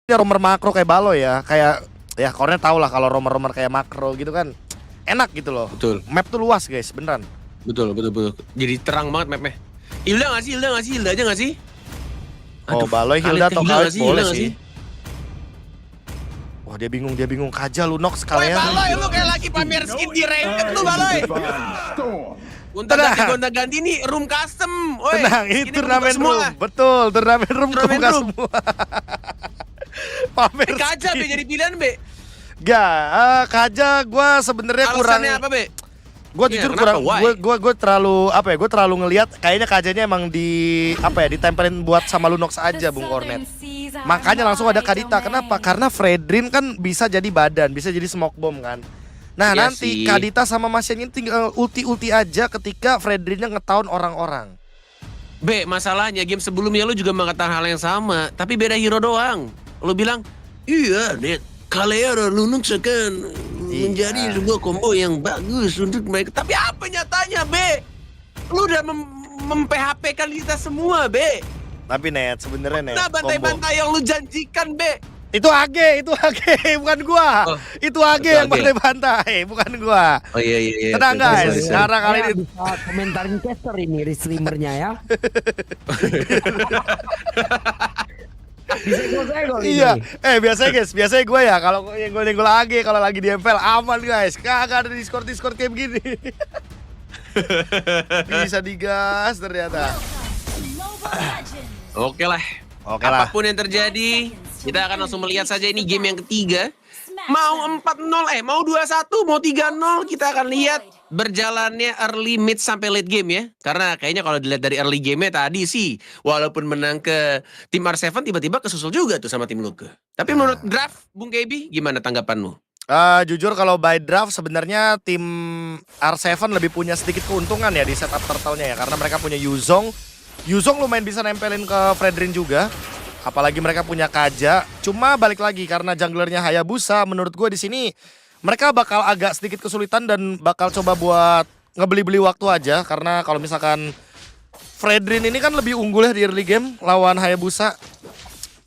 Ya romer makro kayak Balo ya, kayak ya Kornet tau lah kalau romer-romer kayak makro gitu kan enak gitu loh. Betul. Map tuh luas guys, beneran. Betul. Jadi terang banget mapnya. Hilda nggak sih? Hilda aja nggak sih? Oh Balo Hilda atau Hilda Khalid nggak sih? boleh Hilda nggak sih. Wah dia bingung Kaja Lunox Woi sekalian. Baloy, lu kayak lagi pamer skin di ranked lu Baloy. Gonta-ganti nih room custom. Woi, Tenang, ini itu turnamen semua. room. Betul, turnamen room Turnamen kebuka room. semua. Pamer Kaja skin. be jadi pilihan be. Kaja gue sebenarnya kurang. Alasannya apa be? Gue Iya, jujur kenapa? kurang, Why? gue terlalu apa ya? Gue terlalu ngelihat kayaknya Kajanya emang ditempelin buat sama Lunox aja, Bung Kornet. Makanya langsung ada Kadita. Kenapa? Karena Fredrin kan bisa jadi badan, bisa jadi smoke bomb kan. Nah Iya nanti sih. Kadita sama Masnya ini tinggal ulti aja ketika Fredrinnya ngetaun orang-orang. Be, masalahnya game sebelumnya lu juga mengatakan hal yang sama, tapi beda hero doang. Lu bilang, iya, Ded, Kalea Lunox akan menjadi sebuah combo yang bagus untuk mereka. Tapi apa nyatanya, Be? Lu udah mem-PHP-kan kita semua, Be. Tapi Net, sebenarnya Net, Nah, combo. bantai-bantai yang lu janjikan, Be. Itu AG, bukan gua. Oh, Itu AG itu yang AG. bantai, bukan gua. Oh iya. Tenang guys, Sorry. sekarang kali ini Bisa komentarin caster ini streamernya ya. Bisa gol ini. iya, biasanya gue ya kalau yang gue nenggol AG kalau lagi di MPL aman guys, kagak ada Discord kayak begini. Bisa digas ternyata. Oke lah. Oke lah. Apapun yang terjadi, kita akan langsung melihat saja ini game yang ketiga. Mau 4-0, mau 2-1, mau 3-0, kita akan lihat berjalannya early, mid, sampai late game ya. Karena kayaknya kalau dilihat dari early game-nya tadi sih, walaupun menang ke tim R7, tiba-tiba kesusul juga tuh sama tim Luke. Tapi menurut draft, Bung KB, gimana tanggapanmu? Jujur kalau by draft sebenarnya tim R7 lebih punya sedikit keuntungan ya di setup turtle-nya ya, karena mereka punya Yuzong lumayan bisa nempelin ke Fredrin juga. Apalagi mereka punya Kaja. Cuma balik lagi karena junglernya Hayabusa, menurut gue di sini mereka bakal agak sedikit kesulitan dan bakal coba buat ngebeli-beli waktu aja. Karena kalau misalkan Fredrin ini kan lebih unggul ya di early game lawan Hayabusa.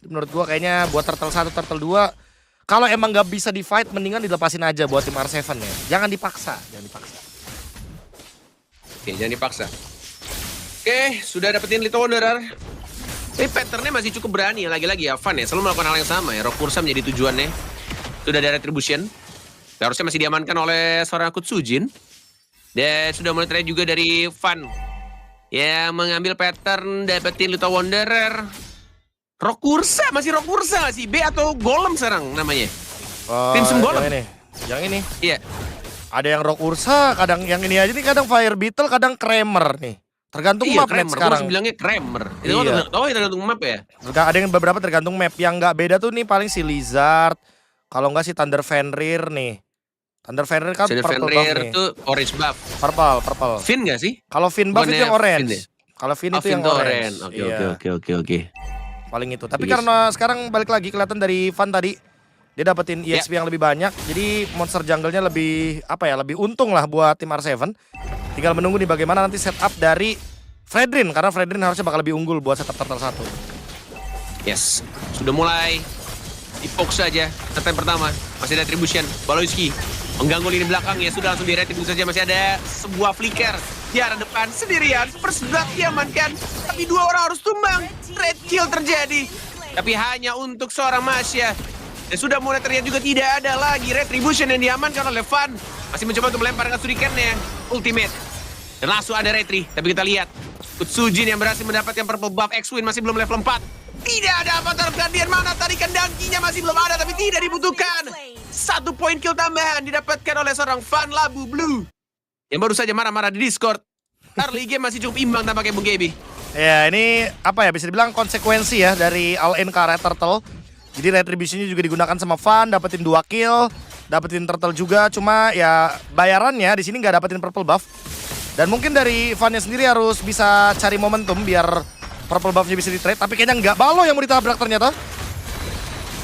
Menurut gue kayaknya buat turtle 1, turtle 2, kalau emang gak bisa di fight mendingan dilepasin aja buat tim R7 ya. Jangan dipaksa. Oke, jangan dipaksa. Oke, sudah dapetin Little Wanderer. Tapi patternnya masih cukup berani, lagi-lagi ya, fun ya. Selalu melakukan hal yang sama ya, Rock Ursa menjadi tujuannya. Sudah ada Retribution. Harusnya masih diamankan oleh seorang Kutsujin. Dan sudah mulai trade juga dari Fun. Ya, mengambil pattern, dapetin Little Wanderer. Rock Ursa, masih Rock Ursa nggak sih? B atau Golem sekarang namanya? Crimson Golem. Yang ini. Iya. Ada yang Rock Ursa, kadang yang ini aja nih, kadang Fire Beetle, kadang Kramer nih. Tergantung map net Kramer. sekarang. Gue bilangnya Kramer. Iya. Oh, tergantung map ya? Ada yang beberapa tergantung map. Yang nggak beda tuh nih paling si Lizard. Kalau nggak si Thunder Fenrir nih. Thunder Fenrir kan Sudah purple buff Fenrir nih. tuh orange buff. Purple. Finn nggak sih? Kalau Finn buff itu Bukannya yang orange. Finn ya? Kalau Finn itu Finn yang tuh orange. Oke. Paling itu. Tapi Yes. karena sekarang balik lagi kelihatan dari Van tadi, dia dapetin EXP yang lebih banyak. Jadi monster jungle-nya lebih lebih untung lah buat tim R7. Tinggal menunggu nih bagaimana nanti setup dari Fredrin, karena Fredrin harusnya bakal lebih unggul buat setup turtle 1. Yes. Sudah mulai. Di-fox saja. Turn pertama. Masih ada Retribution. Baloyski mengganggu lini belakang ya. Sudah langsung di-retribution saja. Masih ada sebuah flicker di arah depan sendirian. First blood diamankan. Tapi dua orang harus tumbang. Red kill terjadi. Tapi hanya untuk seorang Masya. Dan sudah mulai terlihat juga tidak ada lagi Retribution yang diamankan oleh Van. Masih mencoba untuk melemparkan shuriken-nya. Ultimate. Dan langsung ada retri. Tapi kita lihat. Kutsujin yang berhasil mendapatkan purple buff. X-Win masih belum level 4. Tidak ada Avatar Guardian, mana tarikan dangkinya masih belum ada, tapi tidak dibutuhkan. 1 poin kill tambahan didapatkan oleh seorang Van Labu Blue. Yang baru saja marah-marah di Discord. Early game masih cukup imbang tampaknya Bung Gaby. Ya ini bisa dibilang konsekuensi ya dari all in ke Red Turtle. Jadi Retribution-nya juga digunakan sama Van, dapetin 2 kill, dapetin Turtle juga. Cuma ya bayarannya di sini nggak dapetin purple buff. Dan mungkin dari Van-nya sendiri harus bisa cari momentum biar purple buff-nya bisa di-trade. Tapi kayaknya nggak, Balo yang mau ditabrak ternyata.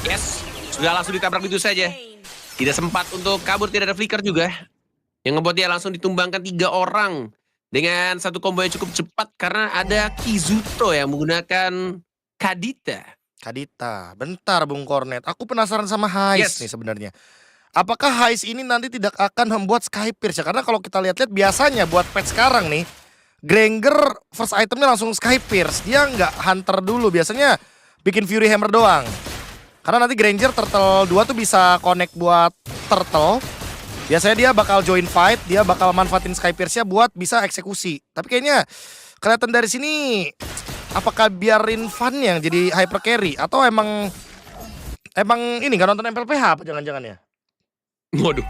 Yes, sudah langsung ditabrak begitu saja. Tidak sempat untuk kabur, tidak ada flicker juga. Yang ngebuat dia langsung ditumbangkan 3 orang. Dengan satu combo yang cukup cepat karena ada Kizuto yang menggunakan Kadita. Kadita. Bentar Bung Kornet. Aku penasaran sama Heist Yes. nih sebenarnya. Apakah Heist ini nanti tidak akan membuat Sky Pierce ya? Karena kalau kita lihat-lihat biasanya buat patch sekarang nih, Granger first itemnya langsung Sky Pierce. Dia nggak Hunter dulu. Biasanya bikin Fury Hammer doang. Karena nanti Granger Turtle 2 tuh bisa connect buat Turtle. Biasanya dia bakal join fight, dia bakal manfaatin Sky Pierce-nya buat bisa eksekusi. Tapi kayaknya kelihatan dari sini, apakah biarin fun yang jadi hyper carry atau emang ini nggak nonton MPLPH apa jangan-jangan ya? Waduh.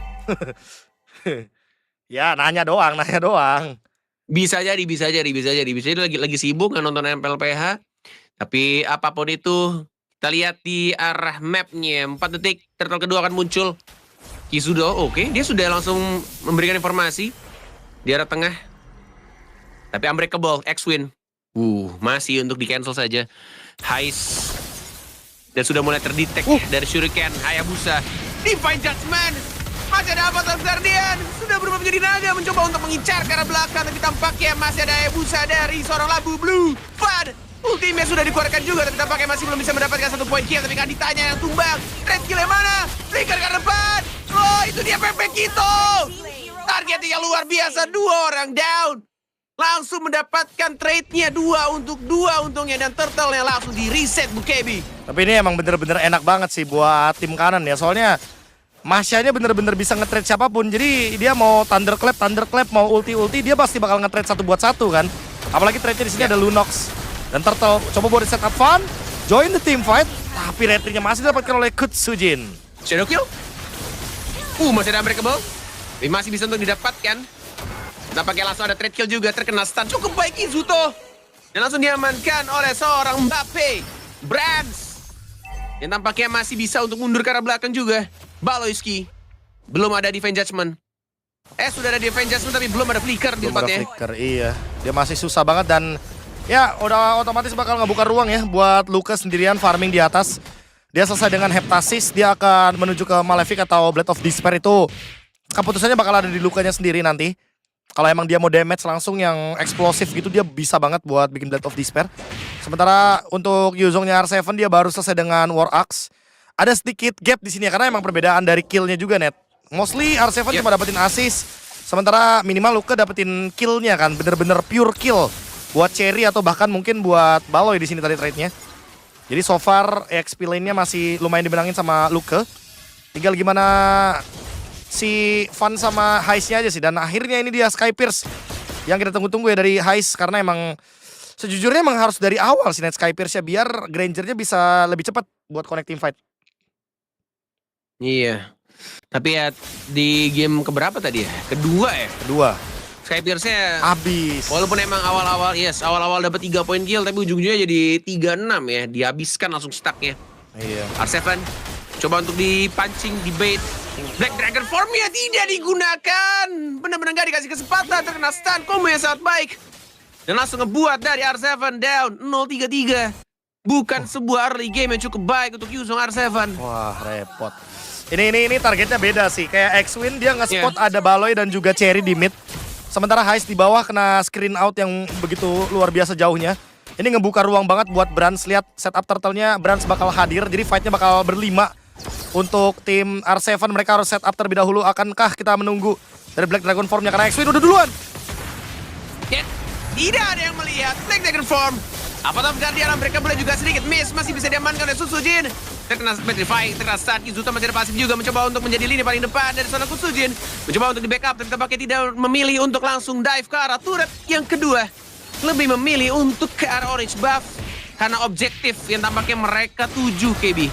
Ya nanya doang. Bisa jadi. Bisa jadi lagi sibuk nggak nonton MPLPH. Tapi apapun itu, kita lihat di arah mapnya. 4 detik, turtle kedua akan muncul. Kizudo, oke, dia sudah langsung memberikan informasi di arah tengah. Tapi Unbreakable, X-Win. Masih untuk di-cancel saja. Heist. Dan sudah mulai terdetek dari Shuriken, Hayabusa. Divine Judgment. Masih ada Avatar Guardian. Sudah berubah menjadi naga, mencoba untuk mengincar ke arah belakang. Tapi tampaknya masih ada Hayabusa dari seorang Labu Blue. Fad. Ultimate sudah dikeluarkan juga, tapi tampaknya masih belum bisa mendapatkan 1 poin kill. Tapi kan ditanya yang tumbang. Red kill yang mana? Flicker ke depan. Oh, itu dia Pepe Kito. Target yang luar biasa, 2 orang down. Langsung mendapatkan trade-nya 2 untuk 2 untungnya. Dan turtle yang langsung di-reset Bukebi. Tapi ini emang bener-bener enak banget sih buat tim kanan ya. Soalnya Masyanya bener-bener bisa nge-trade siapapun. Jadi dia mau Thunderclap, mau ulti, dia pasti bakal nge-trade 1 buat 1 kan. Apalagi trade-nya di sini ada Lunox dan Turtle. Coba buat setup fun, join the team fight, tapi ratingnya masih didapatkan oleh Kutsujin. Shadow kill. Masih ada Unbreakable. Tapi masih bisa untuk didapatkan. Nampaknya langsung ada trade kill juga, terkena stun. Cukup baik Izuto. Dan langsung diamankan oleh seorang Mbappe. Brands. Yang tampaknya masih bisa untuk mundur ke arah belakang juga. Baloyski. Belum ada Divine Judgment. Sudah ada Divine Judgment tapi belum ada Flicker di Belum ada tempatnya. flicker, iya. Dia masih susah banget dan ya udah otomatis bakal ngebuka ruang ya buat Lucas sendirian farming di atas. Dia selesai dengan Heptasis, dia akan menuju ke Malefic atau Blade of Despair itu. Keputusannya bakal ada di Lukanya sendiri nanti. Kalau emang dia mau damage langsung yang eksplosif gitu, dia bisa banget buat bikin Blade of Despair. Sementara untuk Yuzongnya R7 dia baru selesai dengan War Axe. Ada sedikit gap di sini ya, karena emang perbedaan dari killnya juga net. Mostly R7 cuma dapetin assist, sementara minimal Luka dapetin killnya kan, bener-bener pure kill buat Cherry atau bahkan mungkin buat Baloy di sini tadi trade-nya. Jadi so far XP lane-nya masih lumayan dimenangin sama Luka. Tinggal gimana si Fun sama Heist-nya aja sih. Dan akhirnya ini dia Sky Pierce yang kita tunggu-tunggu ya dari Heist, karena emang sejujurnya emang harus dari awal sih net Sky Pierce-nya biar Granger-nya bisa lebih cepat buat connecting fight. Iya. Tapi ya di game keberapa tadi ya? Kedua ya? Kedua. Sky Pierce-nya Abis. walaupun emang awal-awal dapat 3 poin kill tapi ujung-ujungnya jadi 3-6 ya. Dihabiskan langsung stuck-nya. Iya. R7 coba untuk dipancing, di bait. Black Dragon Form-nya tidak digunakan. Benar-benar gak dikasih kesempatan, terkena stun. Combo yang sangat baik. Dan langsung ngebuat dari R7 down 0-3-3. Bukan sebuah early game yang cukup baik untuk Yuzong R7. Wah, repot. Ini targetnya beda sih. Kayak X-Win dia nge-spot ada Baloy dan juga Cherry di mid. Sementara Heist di bawah kena screen out yang begitu luar biasa jauhnya. Ini ngebuka ruang banget buat Brands. Lihat setup turtle-nya, Brands bakal hadir. Jadi fight-nya bakal berlima. Untuk tim R7 mereka harus setup terlebih dahulu. Akankah kita menunggu dari Black Dragon Form-nya? Karena X-Win udah duluan. Tidak ada yang melihat Black Dragon Form. Apatah Guardian mereka boleh juga sedikit miss. Masih bisa diamankan oleh Kutsujin. Terkena Petrify, terkena stun. Kizuto masih ada pasif juga. Mencoba untuk menjadi lini paling depan dari sana Kutsujin. Mencoba untuk di backup. Tapi tampaknya tidak memilih untuk langsung dive ke arah turret. Yang kedua, lebih memilih untuk ke arah orange buff. Karena objektif yang tampaknya mereka tuju KB.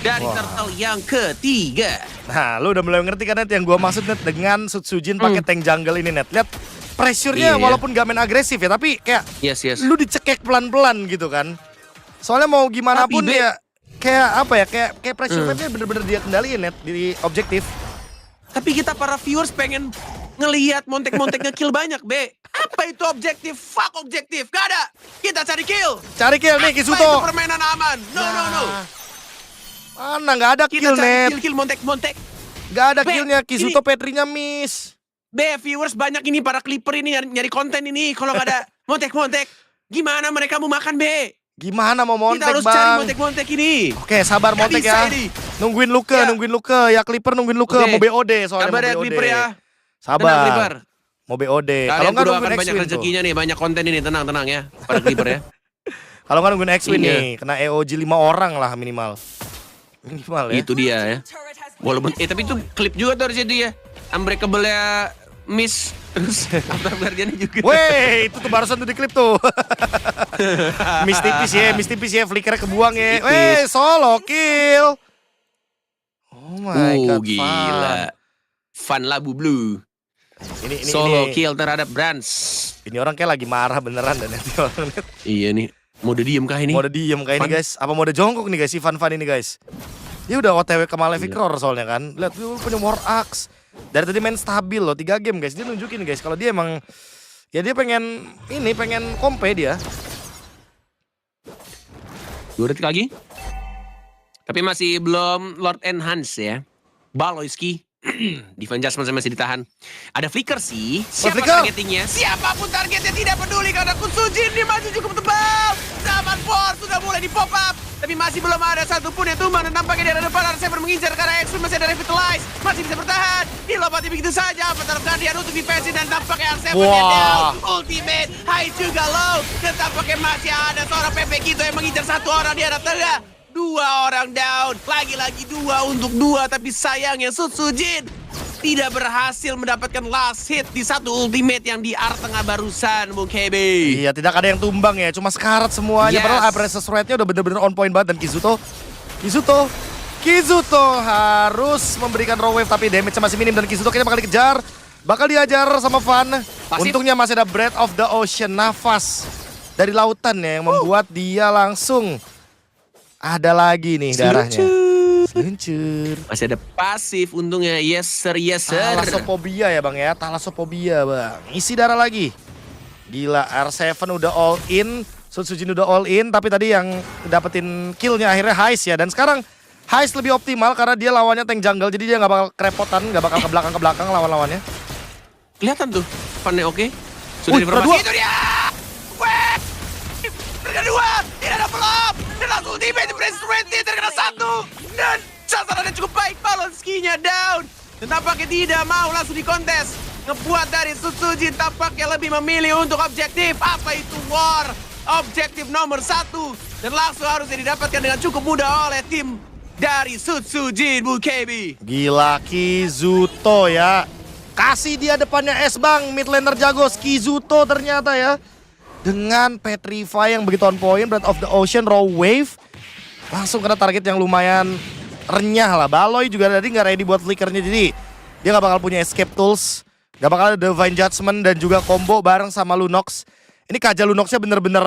Dari turtle yang ketiga. Nah, lu udah mulai ngerti kan Net yang gua maksud Net dengan Sutsujin pakai tank jungle ini Net. Lihat pressure-nya walaupun gak main agresif ya, tapi kayak Yes. lu dicekek pelan-pelan gitu kan. Soalnya mau gimana pun ya kayak apa ya, kayak pressure fight-nya bener-bener dia kendaliin Net di objektif. Tapi kita para viewers pengen ngelihat montek-montek nge-kill banyak, Be. Apa itu objektif? Fuck objektif. Gak ada. Kita cari kill. Cari kill nih Apa Kizuto. itu permainan aman? No. Mana gak ada Kita kill Net. cari kill montek-montek. Gak ada Be, killnya, Kizuto ini- Petrinya miss. Be, viewers banyak ini, para clipper ini nyari konten ini. Kalau gak ada montek-montek, gimana mereka mau makan, Be? Gimana mau Kita montek harus cari bang? montek-montek ini. Oke, sabar Nggak montek bisa ya. ini. Nungguin Luke, Ya. nungguin Luke. Ya Clipper nungguin Luke. Oke. Mau BOD soalnya Sabar mau ya BOD. Clipper ya. Tenang Sabar. Clipper. Mau BOD. Kalau Kalian nggak berdua nungguin akan banyak X-Win tuh. rezekinya nih, banyak konten ini, tenang ya. Para Clipper ya. Kalau nggak nungguin X-Win Iya. nih, kena EOG 5 orang lah minimal. Minimal ya. Itu dia ya. Walaupun tapi itu klip juga tuh harusnya dia. Unbreakable-nya miss terus After Guardian juga. Weh, itu tuh barusan tuh di klip tuh. Miss tipis ya, flickernya kebuang ya. Tipis. Weh, solo kill. Oh my god, Gila. Fun Labu Blue. Ini Solo kill terhadap Brands. Ini orang kayak lagi marah beneran dan nanti orang lihat. Iya nih. Mode diem kah ini? Mode diem kayak ini Fun. guys. Apa mode jongkok nih guys, si Fan ini guys. Dia udah OTW ke Malefic Roar soalnya kan. Lihat dia punya War Axe. Dari tadi main stabil loh 3 game guys. Dia nunjukin guys kalau dia emang ya dia pengen kompe dia. 2 detik lagi. Tapi masih belum Lord Enhance ya. Baloyski. Defense Adjustment masih ditahan. Ada flicker sih. Siapa flicker? targetingnya? Siapapun targetnya tidak peduli karena Kutsujin dia masih cukup tebal. Zaman Force sudah mulai di pop up. Tapi masih belum ada satupun yang tumbang dan tampaknya di arah depan Arsever mengincar karena X masih ada Revitalize. Masih bisa bertahan. Dilopati begitu saja. Avatar Guardian untuk defense dan tampaknya Arsever Wah. down. Ultimate high juga low. Dan tampaknya masih ada seorang PP Kito yang mengincar satu orang di arah tengah. 2 orang down, lagi-lagi 2 untuk 2, tapi sayangnya Sutsujin tidak berhasil mendapatkan last hit di satu ultimate yang di arah tengah barusan, Bung KB. Iya, tidak ada yang tumbang ya, cuma sekarat semuanya. Yes. Padahal Abrasive rate-nya udah bener-bener on point banget. Dan Kizuto harus memberikan raw wave tapi damage-nya masih minim. Dan Kizuto kayaknya bakal dikejar, bakal diajar sama Van. Pasif. Untungnya masih ada Breath of the Ocean, nafas dari lautan ya, yang membuat dia langsung ada lagi nih darahnya. Seluncur. Masih ada pasif untungnya, yes sir, yes sir. Thalassophobia ya bang ya, Thalassophobia bang. Isi darah lagi. Gila, R7 udah all in, Sutsujin udah all in, tapi tadi yang dapetin killnya akhirnya Heist ya. Dan sekarang Heist lebih optimal karena dia lawannya tank jungle, jadi dia nggak bakal kerepotan, nggak bakal ke belakang lawan-lawannya. Kelihatan tuh, Fannya oke. Sudah Wih, informasi. kedua. Itu dia. Weh. Kedua, tidak ada pelop. Dan langsung ultimate di Prince 20 terkena 1. Dan sasarannya cukup baik, Balonskinya down. Dan tampaknya tidak mau langsung dikontes. Ngebuat dari Sutsujin tampaknya lebih memilih untuk objektif. Apa itu war? Objektif nomor 1. Dan langsung harusnya didapatkan dengan cukup mudah oleh tim dari Sutsujin, Bu KB. Gila, Kizuto ya. Kasih dia depannya S bang, mid laner jago Kizuto ternyata ya. Dengan Petrify yang begitu on point, Breath of the Ocean, Raw Wave. Langsung kena target yang lumayan renyah lah. Baloy juga tadi nggak ready buat flickernya, jadi dia nggak bakal punya escape tools. Nggak bakal ada Divine Judgment dan juga combo bareng sama Lunox. Ini Kaja Lunoxnya bener-bener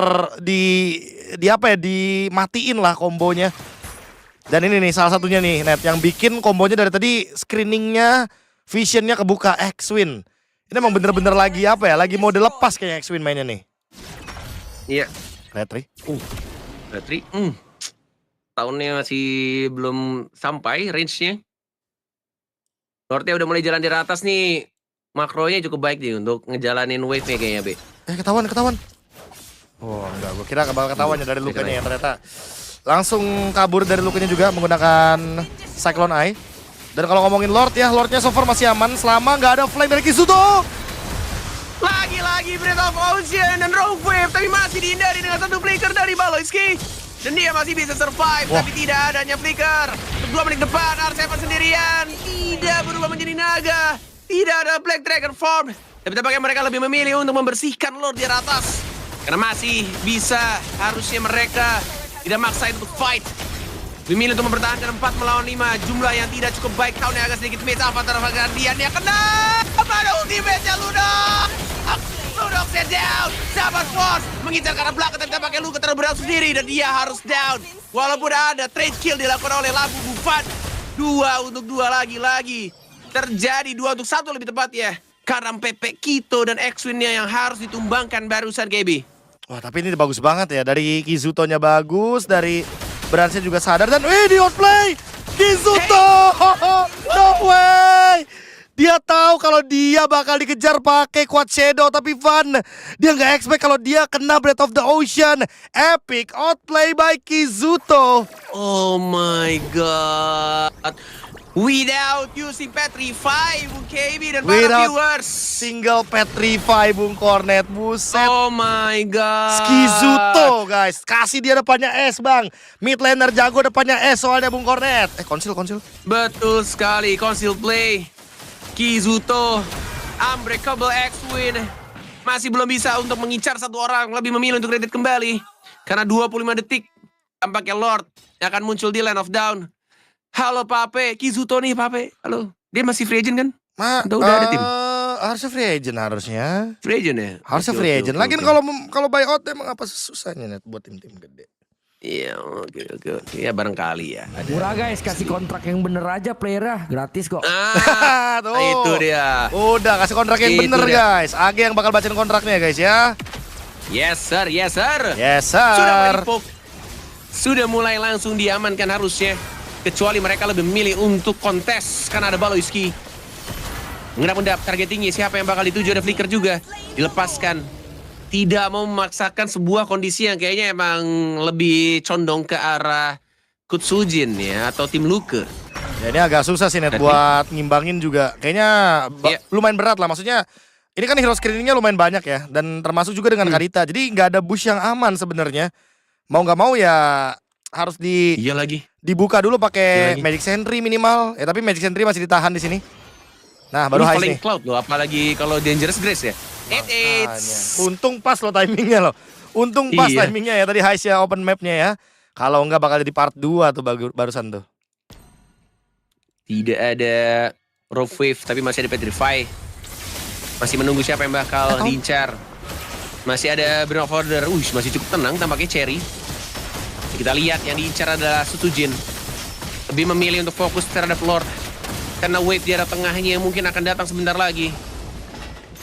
dimatiin lah kombonya. Dan ini nih salah satunya nih Net yang bikin kombonya dari tadi screeningnya, visionnya kebuka X-Win. Ini emang bener-bener lagi lagi mode lepas kayak X-Win mainnya nih. Iya. Retri. Berarti tahunnya masih belum sampai range-nya. Lordnya udah mulai jalan di atas nih. Makronya cukup baik nih untuk ngejalanin wave-nya kayaknya, Be. Ketahuan. Oh enggak, gue kira bakal ketahuan ya dari lukanya ya, ternyata langsung kabur dari lukanya juga menggunakan Cyclone Eye. Dan kalau ngomongin Lord ya, Lordnya so far masih aman selama nggak ada flank dari Kizuto. Lagi-lagi Breath of Ocean dan Rogue Wave, tapi masih dihindari dengan satu flicker dari Baloyski. Dan dia masih bisa survive, Wah. tapi tidak adanya flicker. 2 menit depan, R7 sendirian. Tidak berubah menjadi naga. Tidak ada Black Dragon form. Tapi tampaknya mereka lebih memilih untuk membersihkan Lord di atas. Karena masih bisa, harusnya mereka tidak maksain untuk fight. Memilih untuk mempertahankan 4 melawan 5. Jumlah yang tidak cukup baik, tahunnya agak sedikit miss. Avatar Guardian yang kena. Pada ultimate-nya Lunox. Lunox-nya down. Zaman Force mengincar ke arah belakang, tapi tampaknya Luka terberang sendiri dan dia harus down. Walaupun ada trade kill dilakukan oleh Labu Bufan. 2 untuk 2 lagi-lagi. Terjadi 2 untuk 1 lebih tepat ya. Karena PP Kito dan X-Win-nya yang harus ditumbangkan barusan, KB. Wah tapi ini bagus banget ya, dari Kizuto-nya bagus, dari Bransnya juga sadar dan di outplay Kizuto. No way. Dia tahu kalau dia bakal dikejar pakai Quad Shadow, tapi Van, dia nggak expect kalau dia kena Breath of the Ocean. Epic outplay by Kizuto. Oh my god. Without using Petrify, Bung KB dan para Without viewers. Single Petrify Bung Cornet, buset. Oh my god. Kizuto guys, kasih dia depannya S bang. Mid laner jago depannya S soalnya Bung Cornet. Konsil. Betul sekali, conceal play. Kizuto, Unbreakable X-Win. Masih belum bisa untuk mengincar satu orang, lebih memilih untuk redet kembali. Karena 25 detik, tampaknya Lord yang akan muncul di Land of Dawn. Halo Pape, Kizuto nih Pape. Halo, dia masih free agent kan? Atau udah ada tim? Harusnya free agent harusnya. Free agent ya? Harusnya Oke, free oke, agent. oke, Lagian oke. kalau buyout emang apa susahnya net buat tim-tim gede. Iya, oke. Ya barangkali ya. Ada. Murah guys, kasih kontrak yang bener aja playernya, gratis kok. Tuh. Itu dia. Udah kasih kontrak yang Itu bener dia. guys. Age yang bakal bacain kontraknya guys ya. Yes sir, yes sir. Yes Sudah sir. mulai poke. Sudah mulai langsung diamankan harusnya. Kecuali mereka lebih memilih untuk kontes karena ada Baloyski. Mengedap-endap target tinggi, siapa yang bakal dituju, ada Flicker juga. Dilepaskan. Tidak mau memaksakan sebuah kondisi yang kayaknya emang lebih condong ke arah Kutsujin ya, atau tim Luke. Ya ini agak susah sih net Berarti- buat ngimbangin juga. Kayaknya Iya. lumayan berat lah. Maksudnya ini kan hero screeningnya lumayan banyak ya. Dan termasuk juga dengan Karita. Jadi nggak ada bush yang aman sebenarnya. Mau nggak mau ya harus Iya lagi. dibuka dulu Iya pakai lagi. Magic Sentry minimal. Ya tapi Magic Sentry masih ditahan di sini. Nah baru Ini Heist paling nih. cloud loh, apalagi kalau Dangerous Grace ya. Makanya. Untung pas lo timingnya lo. Untung pas Iya. timingnya ya tadi Heist ya open mapnya ya. Kalau nggak bakal jadi part 2 tuh barusan tuh. Tidak ada Rough Wave, tapi masih ada Petrify. Masih menunggu siapa yang bakal diincar. Masih ada Burn of Order. Masih cukup tenang tampaknya Cherry. Kita lihat yang diincar adalah Sutujin. Lebih memilih untuk fokus terhadap Lord. Karena wave di arah tengahnya yang mungkin akan datang sebentar lagi.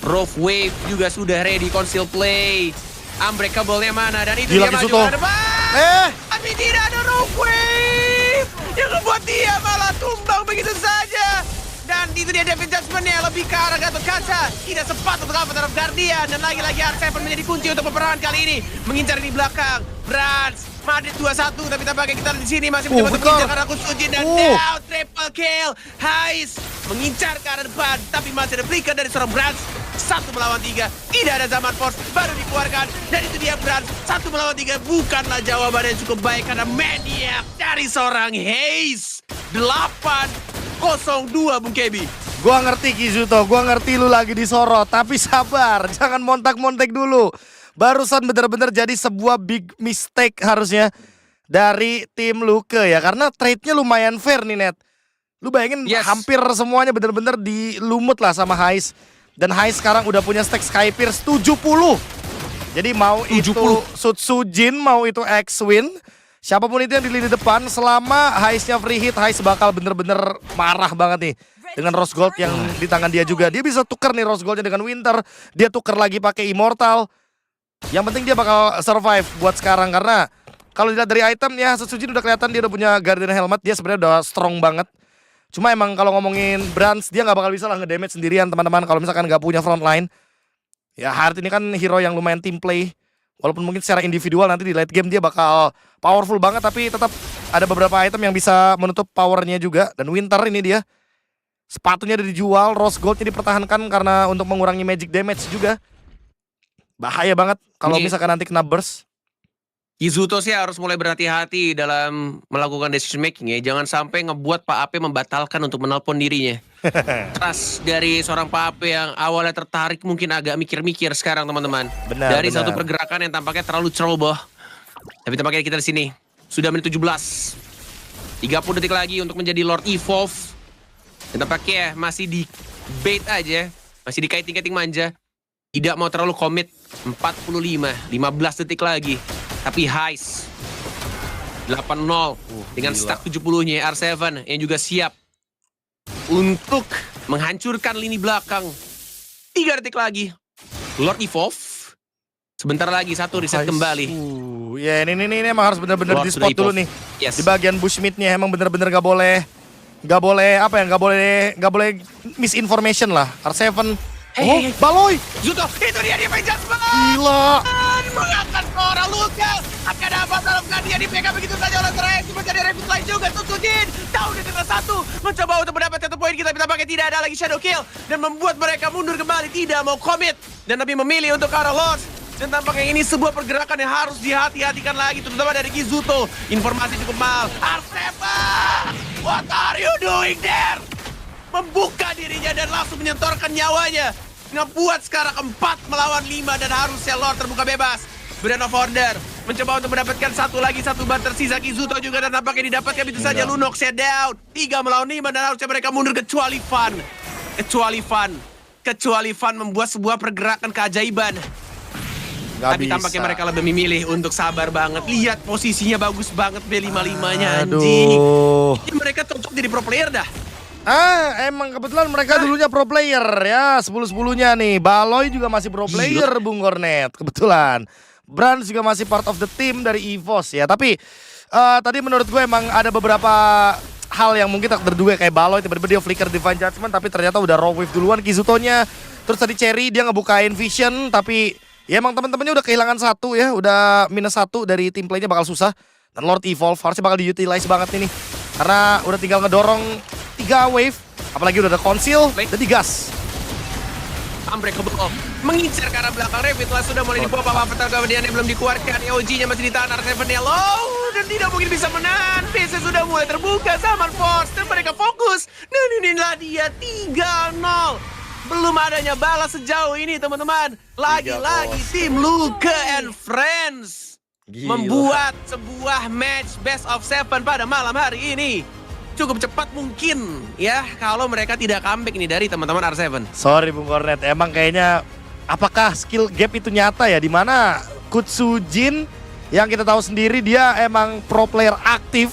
Rough Wave juga sudah ready, conceal play. Unbreakable-nya mana? Dan itu Gila, dia maju Kizuto. ke depan. Tapi tidak ada Rough Wave. Yang membuat dia malah tumbang begitu saja. Dan itu dia Devin Judgment-nya lebih ke arah Gatot Kaca. Tidak sempat untuk apa terhadap Guardian. Dan lagi-lagi R7 menjadi kunci untuk peperangan kali ini. Mengincar di belakang. Brans, Madrid 2-1. Tapi tampaknya kita di sini masih mencoba untuk betul. mengincar karena Kutsujin. Dan down, triple kill. Heist mengincar ke arah depan. Tapi masih ada flicker dari seorang Brans. 1 melawan 3. Tidak ada Zaman Force. Baru dikeluarkan. Dan itu dia Brans. 1 melawan 3. Bukanlah jawaban yang cukup baik. Karena maniak dari seorang Heist. 8-0-2 Bung Kebi. Gua ngerti Kizuto, gua ngerti lu lagi disorot, tapi sabar, jangan montak-montek dulu. Barusan bener-bener jadi sebuah big mistake harusnya dari tim Luke ya, karena trade-nya lumayan fair nih Net. Lu bayangin Yes. hampir semuanya bener-bener dilumut lah sama Heist. Dan Heist sekarang udah punya stack Skypierce 70. Jadi mau 70. itu Sutsujin, mau itu X-Win, siapapun itu yang di lini depan, selama Heistnya free hit, Heist bakal bener-bener marah banget nih. Dengan Rose Gold yang di tangan dia juga. Dia bisa tuker nih Rose Goldnya dengan Winter. Dia tuker lagi pakai Immortal. Yang penting dia bakal survive buat sekarang. Karena kalau dilihat dari item ya, Sutsujin udah kelihatan dia udah punya Guardian Helmet. Dia sebenarnya udah strong banget. Cuma emang kalau ngomongin Brans, dia nggak bakal bisa lah ngedamage sendirian teman-teman. Kalau misalkan nggak punya front line. Ya Heart ini kan hero yang lumayan team play. Walaupun mungkin secara individual nanti di late game dia bakal powerful banget. Tapi tetap ada beberapa item yang bisa menutup powernya juga. Dan Winter ini dia. Sepatunya udah dijual, Rose Goldnya dipertahankan karena untuk mengurangi magic damage juga. Bahaya banget kalau Ini- misalkan nanti kena burst. Kizuto sih harus mulai berhati-hati dalam melakukan decision making ya. Jangan sampai ngebuat Pak Ape membatalkan untuk menelpon dirinya. Trust dari seorang Pak Ape yang awalnya tertarik mungkin agak mikir-mikir sekarang teman-teman. Benar, Dari benar. satu pergerakan yang tampaknya terlalu ceroboh. Tapi tampaknya kita di sini sudah menit 17. 30 detik lagi untuk menjadi Lord Evolve. Dan tampaknya masih di bait aja. Masih dikaiting-kaiting manja. Tidak mau terlalu komit. 45, 15 detik lagi. Tapi Heist 8-0 dengan gila. stack 70-nya R7 yang juga siap untuk menghancurkan lini belakang. 3 detik lagi. Lord Evolve. Sebentar lagi satu reset kembali. Ya ini emang harus bener-bener Lord di spot sudah dulu evolve. nih. Yes. Di bagian bushmeat-nya emang bener-bener gak boleh nggak boleh apa ya, nggak boleh misinformation lah. R7. Hey, Baloy. Zuto, itu dia Vengeance Ball! Gila. Mengangkat Sora Luka. Akan dapat dalam dia dipegang begitu saja oleh Trax. Menjadi Rapid Flight juga untuk Sujin. Tahu di tengah satu. Mencoba untuk mendapatkan satu poin. Kita pakai tidak ada lagi Shadow Kill. Dan membuat mereka mundur kembali. Tidak mau commit. Dan lebih memilih untuk arah Lost. Dan tampaknya ini sebuah pergerakan yang harus dihati-hatikan lagi. Terutama dari Kizuto. Informasi cukup mahal. R7! What are you doing there? Membuka dirinya dan langsung menyentorkan nyawanya. Ngebuat sekarang 4 melawan 5 dan harusnya Lord terbuka bebas. Brand of Order mencoba untuk mendapatkan satu ban tersisa. Kizuto juga dan tampaknya didapatkan itu saja. Lunox set down. 3 melawan 5 dan harusnya mereka mundur kecuali Fun membuat sebuah pergerakan keajaiban. Tapi tampaknya mereka lebih memilih untuk sabar banget. Lihat posisinya bagus banget B55-nya anjing. Ini mereka cocok jadi pro player dah. Emang kebetulan mereka dulunya pro player ya, 10-10-nya nih. Baloy juga masih pro player, Bung Cornet. Kebetulan. Brands juga masih part of the team dari EVOS ya. Tapi tadi menurut gue emang ada beberapa hal yang mungkin tak terduga. Kayak Baloy tiba-tiba dia flicker Divine Judgment, tapi ternyata udah raw wave duluan Kizuto-nya. Terus tadi Cherry dia ngebukain Vision, tapi ya emang teman-temannya udah kehilangan satu ya. Udah -1 dari tim playnya bakal susah. Dan Lord Evolve harusnya bakal diutilize banget ini. Karena udah tinggal ngedorong 3 wave, apalagi udah ada konsil, udah digas. Unbreakable mengincar ke arah belakang. Rapid Flight sudah mulai dibawa Avatar kemudian belum dikeluarkan. EOG-nya masih ditahan. R7-nya low dan tidak mungkin bisa menahan. PC sudah mulai terbuka sama Force dan mereka fokus. Dan inilah dia 3-0. Belum adanya balas sejauh ini teman-teman. Lagi-lagi tim Luka and Friends membuat sebuah match best of 7 pada malam hari ini. Cukup cepat mungkin ya kalau mereka tidak comeback ini dari teman-teman R7. Sorry Bung Cornet, emang kayaknya apakah skill gap itu nyata ya, dimana Kutsujin yang kita tahu sendiri dia emang pro player aktif.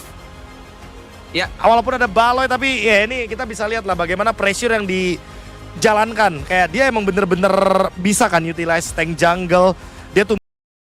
Ya, walaupun ada Baloy tapi ya ini kita bisa lihat lah bagaimana pressure yang dijalankan. Kayak dia emang bener-bener bisa kan utilize tank jungle. Dia tuh